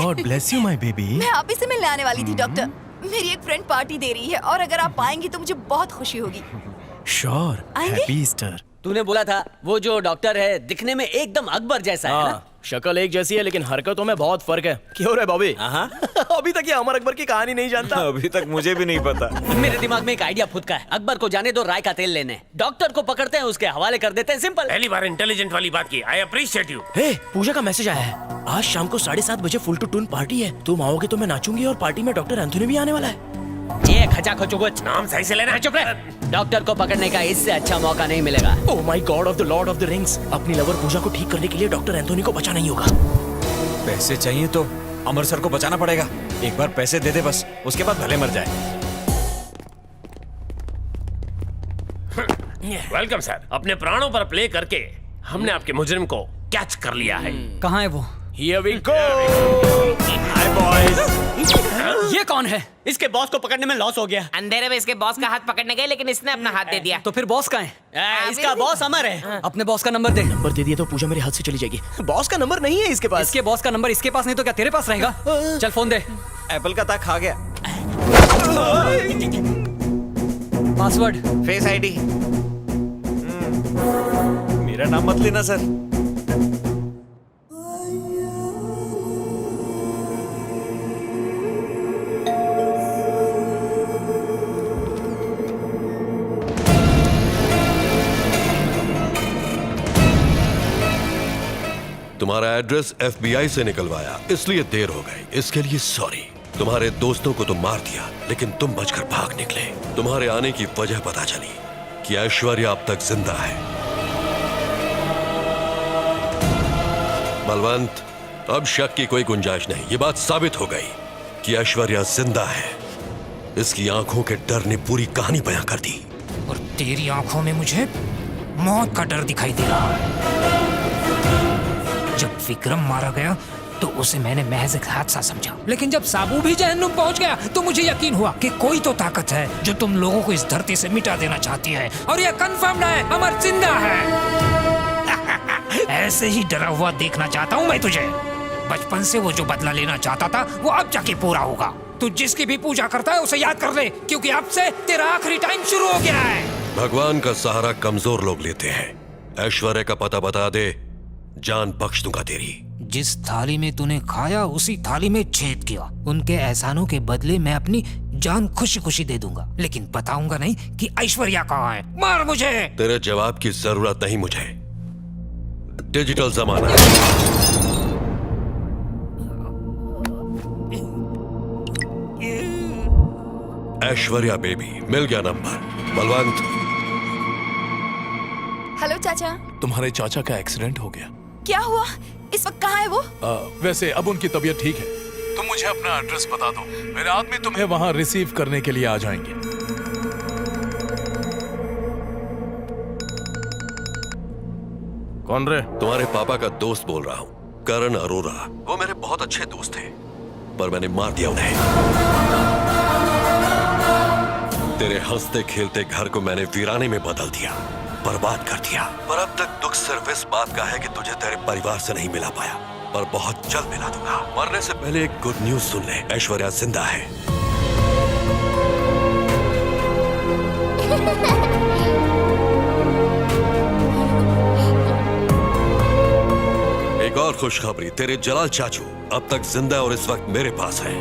God bless you my baby. मैं आप ही से मिलने आने वाली थी डॉक्टर। मेरी एक फ्रेंड पार्टी दे रही है और अगर आप आएंगी तो मुझे बहुत खुशी होगी। श्योर, आएंगे? Happy Easter. तूने बोला था वो जो डॉक्टर है दिखने में एकदम अकबर जैसा है ना? शक्ल एक जैसी है लेकिन हरकतों में बहुत फर्क है। क्यों रे बॉबी? अभी तक ये अमर अकबर की कहानी नहीं जानता। अभी तक मुझे भी नहीं पता। मेरे दिमाग में एक आइडिया फुदका है। अकबर को जाने दो राय का तेल लेने, डॉक्टर को पकड़ते हैं उसके हवाले कर देते हैं, सिंपल। पहली बार इंटेलिजेंट वाली बात की। I appreciate you. हे, पूजा का मैसेज आया है। आज शाम को 7:30 बजे फुल टू टून पार्टी है। तुम आओगे तो मैं नाचूंगी और पार्टी में डॉक्टर एंथोनी भी आने वाला है। ये खचा खचुगुच, नाम सही से लेना है। चुप रह। डॉक्टर को पकड़ने का इससे अच्छा मौका नहीं मिलेगा। Oh my God of the Lord of the rings. अपनी लवर पूजा को ठीक करने के लिए डॉक्टर एंथोनी को बचाना ही होगा। पैसे चाहिए तो अमर सर को बचाना पड़ेगा। एक बार पैसे दे दे बस, उसके बाद भले मर जाए। Welcome sir. अपने प्राणों पर प्ले करके हमने आपके मुजरिम को कैच कर लिया है। कहाँ है वो? Here we go। Hi boys. ये कौन है? इसके बॉस को पकड़ने में लॉस हो गया। अंधेरे में इसके बॉस का हाथ पकड़ने गए लेकिन इसने अपना हाथ दे दिया। तो फिर बॉस कहाँ है? इसका बॉस अमर है। अपने बॉस का नंबर दे। नंबर दे दिया तो पूजा मेरे हाथ से चली जाएगी। बॉस का नंबर नहीं है इसके पास। इसके बॉस का नंबर इसके पास नहीं तो क्या तेरे पास रहेगा? चल फोन दे। एप्पल का ताक खा गया। पासवर्ड। Face ID. मेरा नाम मत लेना सर। तुम्हारा एड्रेस FBI से निकलवाया इसलिए देर हो गई, इसके लिए सॉरी। तुम्हारे दोस्तों को तो मार दिया लेकिन तुम बचकर भाग निकले। तुम्हारे आने की वजह पता चली कि ऐश्वर्या अब तक जिंदा है। बलवंत, अब शक की कोई गुंजाइश नहीं। ये बात साबित हो गई कि ऐश्वर्या जिंदा है। इसकी आंखों के डर ने पूरी कहानी बयां कर दी। और तेरी आंखों में मुझे मौत का डर दिखाई दे रहा है। जब विक्रम मारा गया तो उसे मैंने महज एक हादसा समझा, लेकिन जब साबू भी जहन्नुम पहुंच गया तो मुझे यकीन हुआ कि कोई तो ताकत है जो तुम लोगों को इस धरती से मिटा देना चाहती है। और यह कंफर्म्ड है, अमर जिंदा है। ऐसे ही डरा हुआ देखना चाहता हूँ मैं तुझे। बचपन से वो जो बदला लेना चाहता था वो अब जाके पूरा होगा। तू जिसकी भी पूजा करता है उसे याद कर ले, क्योंकि अब से तेरा आखिरी टाइम शुरू हो गया है। भगवान का सहारा कमजोर लोग लेते हैं। ऐश्वर्या का पता बता दे, जान बख्श दूंगा तेरी। जिस थाली में तूने खाया उसी थाली में छेद किया। उनके एहसानों के बदले मैं अपनी जान खुशी खुशी दे दूंगा, लेकिन बताऊंगा नहीं कि ऐश्वर्या कहाँ है। मार मुझे। तेरे जवाब की जरूरत नहीं मुझे। डिजिटल जमाना है। ऐश्वर्या बेबी, मिल गया नंबर। बलवंत। हेलो चाचा। तुम्हारे चाचा का एक्सीडेंट हो गया। क्या हुआ? इस वक्त कहाँ है वो? वैसे अब उनकी तबीयत ठीक है। तुम मुझे अपना एड्रेस बता दो, मेरे आदमी तुम्हें वहां रिसीव करने के लिए आ जाएंगे। कौन रे? तुम्हारे पापा का दोस्त बोल रहा हूँ, करण अरोरा। वो मेरे बहुत अच्छे दोस्त थे पर मैंने मार दिया उन्हें। तेरे हंसते खेलते घर को मैंने वीराने में बदल दिया, बर्बाद कर दिया। पर अब तक दुख सिर्फ इस बात का है कि तुझे तेरे परिवार से नहीं मिला पाया, पर बहुत जल्द मिला दूंगा। मरने से पहले एक गुड न्यूज सुन ले, ऐश्वर्या जिंदा है। एक और खुशखबरी, तेरे जलाल चाचू अब तक जिंदा और इस वक्त मेरे पास है।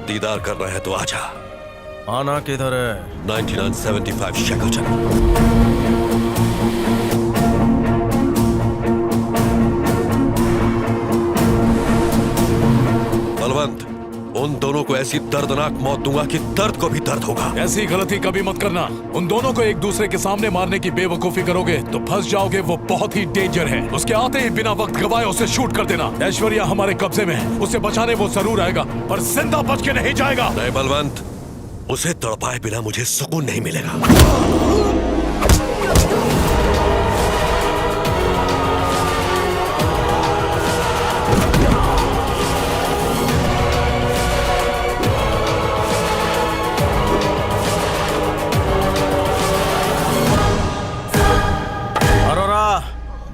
दीदार करना है तो आजा। आना किधर है? 9975 शेकलटन। बलवंत, उन दोनों को ऐसी दर्दनाक मौत दूंगा कि दर्द को भी दर्द होगा। ऐसी गलती कभी मत करना। उन दोनों को एक दूसरे के सामने मारने की बेवकूफी करोगे तो फंस जाओगे। वो बहुत ही डेंजर है। उसके आते ही बिना वक्त गवाए उसे शूट कर देना। ऐश्वर्या हमारे कब्जे में है, उसे बचाने वो जरूर आएगा पर जिंदा बच के नहीं जाएगा। नहीं बलवंत, उसे तड़पाए बिना मुझे सुकून नहीं मिलेगा। अरोरा,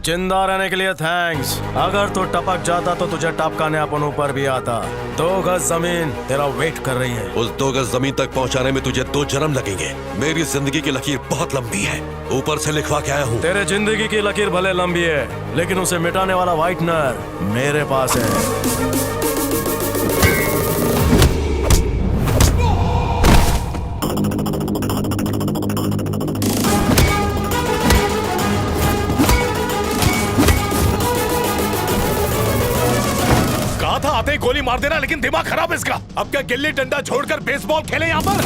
जिंदा रहने के लिए थैंक्स। अगर तू टपक जाता तो तुझे टपकाने अपन ऊपर भी आता। 2 गज जमीन तेरा वेट कर रही है। उस 2 गज जमीन तक पहुंचाने में तुझे 2 जन्म लगेंगे। मेरी जिंदगी की लकीर बहुत लंबी है, ऊपर से लिखवा के आया हूँ। तेरे जिंदगी की लकीर भले लंबी है, लेकिन उसे मिटाने वाला व्हाइटनर मेरे पास है। कहा था आते ही गोली मार देना, लेकिन दिमाग खराब है इसका। अब क्या गिल्ली डंडा छोड़कर बेसबॉल खेले यहाँ पर?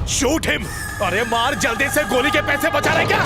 Shoot him. अरे मार जल्दी से, गोली के पैसे बचा रहे क्या?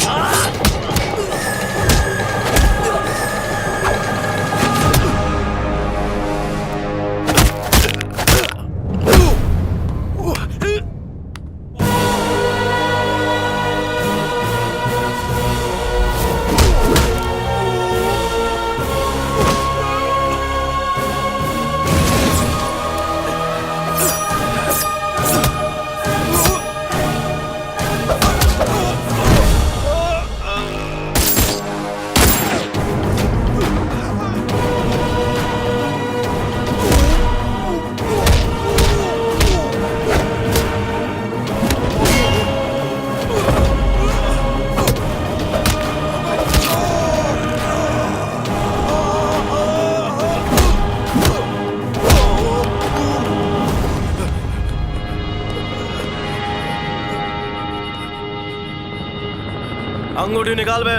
अंगूठी निकाल बे,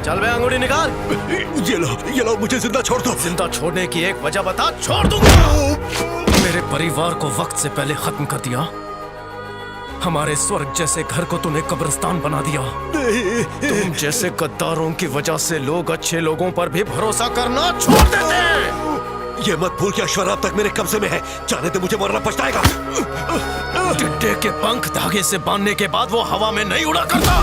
चल बे अंगूठी निकाल। ये लो मुझे जिंदा छोड़ दो। जिंदा छोड़ने की एक वजह बता। छोड़ दूंगा। मेरे परिवार को वक्त से पहले खत्म कर दिया। हमारे स्वर्ग जैसे घर को तूने कब्रिस्तान बना दिया। तुम जैसे गद्दारों की वजह से लोग अच्छे लोगों पर भी भरोसा करना छोड़ देते हैं। ये मत भूल कि ऐश्वर्या अब तक मेरे कब्जे में है। जाने दे, मुझे मरना पछताएगा। टिड्डे के पंख धागे से बांधने के बाद वो हवा में नहीं उड़ा करता।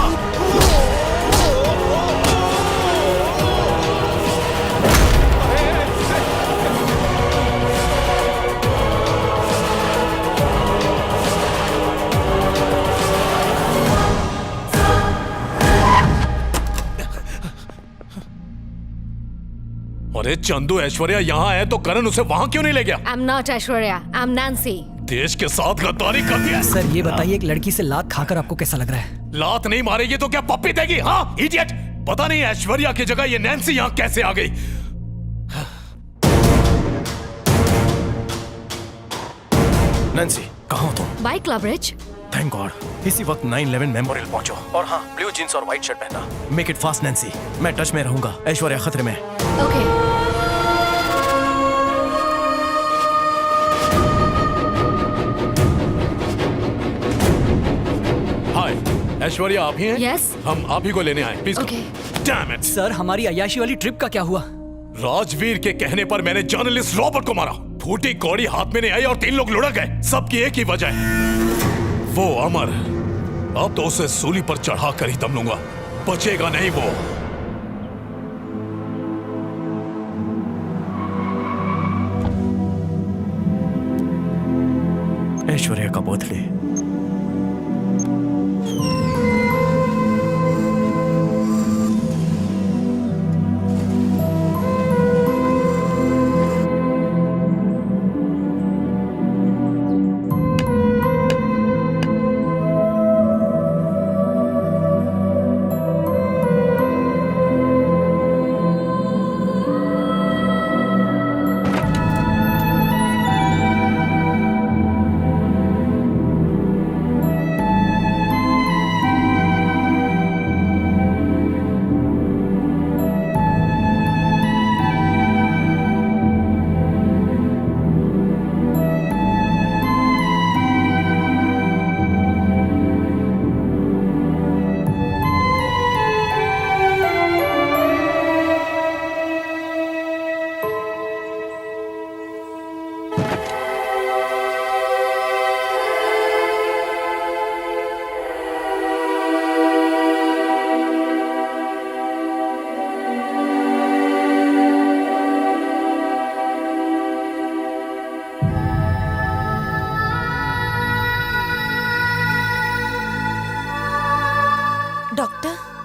अरे चंदू, ऐश्वर्या यहाँ है तो करण उसे वहाँ क्यों नहीं ले गया? I'm not Aishwarya, I'm Nancy. देश के साथ गद्दारी कर दिया। सर ये बताइए, एक लड़की से लात खाकर आपको कैसा लग रहा है? लात नहीं मारेगी तो क्या पप्पी देगी? हाँ इडियट। पता नहीं ऐश्वर्या की जगह ये नैन्सी यहाँ कैसे आ गई। नैन्सी, कहाँ हो तुम? By Club Ridge. Thank God. इसी वक्त 9/11 मेमोरियल पहुंचो। और हाँ, ब्लू जींस और व्हाइट शर्ट पहनना। मेक इट फास्ट नैन्सी, मैं टच में रहूंगा। ऐश्वर्या खतरे में। Okay. हाय ऐश्वर्या, आप ही हैं? Yes. हम आप ही को लेने आए। Please. Okay. Damn it. Sir हमारी अय्याशी वाली ट्रिप का क्या हुआ? राजवीर के कहने पर मैंने जर्नलिस्ट रॉबर्ट को मारा। फूटी कौड़ी हाथ में नहीं आई और 3 लोग लुढ़क गए। सबकी एक ही वजह है, वो अमर। अब तो उसे सूली पर चढ़ा कर ही दम लूंगा, बचेगा नहीं वो। ऐश्वर्या का बर्थडे।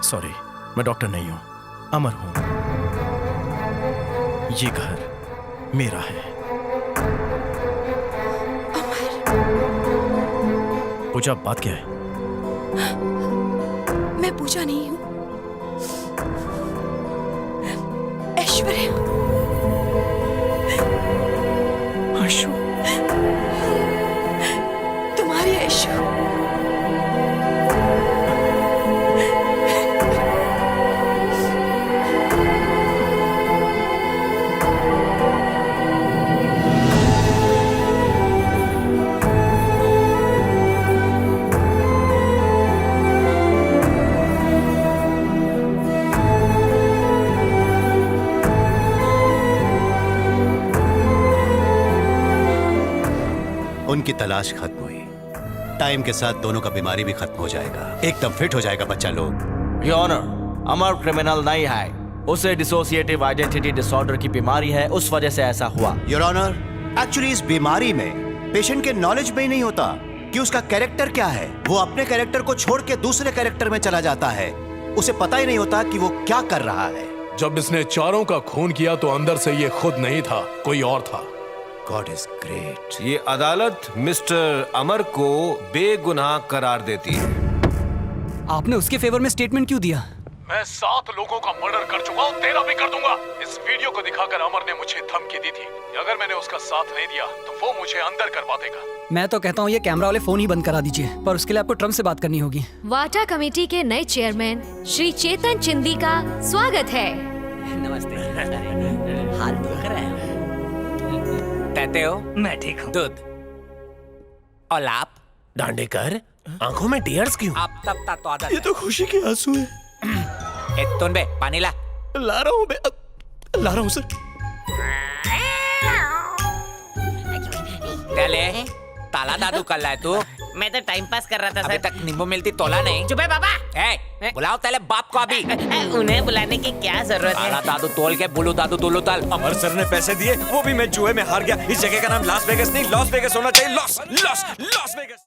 सॉरी, मैं डॉक्टर नहीं हूं, अमर हूं। ये घर मेरा है। पूजा, बात क्या है? मैं पूजा नहीं हूँ, ऐश्वर्या। आशु, तुम्हारी ऐशु। उनकी तलाश खत्म हुई। टाइम के साथ दोनों का बीमारी भी खत्म हो जाएगा, एकदम फिट हो जाएगा बच्चा लोग। योर ऑनर, अमर क्रिमिनल नहीं है, उसे डिसोसिएटिव आइडेंटिटी डिसऑर्डर की बीमारी है, उस वजह से ऐसा हुआ। योर ऑनर, एक्चुअली इस बीमारी में पेशेंट के नॉलेज में ही नहीं होता कि उसका कैरेक्टर क्या है। वो अपने कैरेक्टर को छोड़ के दूसरे कैरेक्टर में चला जाता है, उसे पता ही नहीं होता कि वो क्या कर रहा है। जब इसने चारों का खून किया तो अंदर से ये खुद नहीं था, कोई और था। God is great. ये अदालत मिस्टर अमर को बेगुनाह करार देती है। आपने उसके फेवर में स्टेटमेंट क्यों दिया? मैं 7 लोगों का मर्डर कर चुका हूँ, तेरा भी कर दूंगा। इस वीडियो को दिखाकर अमर ने मुझे धमकी दी थी कि अगर मैंने उसका साथ नहीं दिया तो वो मुझे अंदर करवा देगा। मैं तो कहता हूँ ये कैमरा वाले फोन ही बंद करा दीजिए, पर उसके लिए आपको ट्रम्प से बात करनी होगी। वाटा कमेटी के नए चेयरमैन श्री चेतन चिंदी का स्वागत है। नमस्ते। हाथ दुख रहा है। कहते हो? मैं ठीक हूँ। दूध और आप? दांडेकर, आंखों में टीयर्स क्यों? आप तब तक तो आदत ये तो खुशी के आंसू है। तुन बे पानी ला। ला रहा हूँ, ला रहा हूँ सर। चले ताला दादू कर रहा है तू? मैं तो टाइम पास कर रहा था अभी सर। तक नींबू मिलती तोला नहीं। चुप है बाबा। बुलाओ तेरे बाप को अभी। उन्हें बुलाने की क्या जरूरत है? ताला दादू तोल के बुलू दादू तुलू तल। अमर सर ने पैसे दिए, वो भी मैं जुए में हार गया। इस जगह का नाम लास वेगस नहीं, लॉस वेगस होना चाहिए। Loss loss Las Vegas.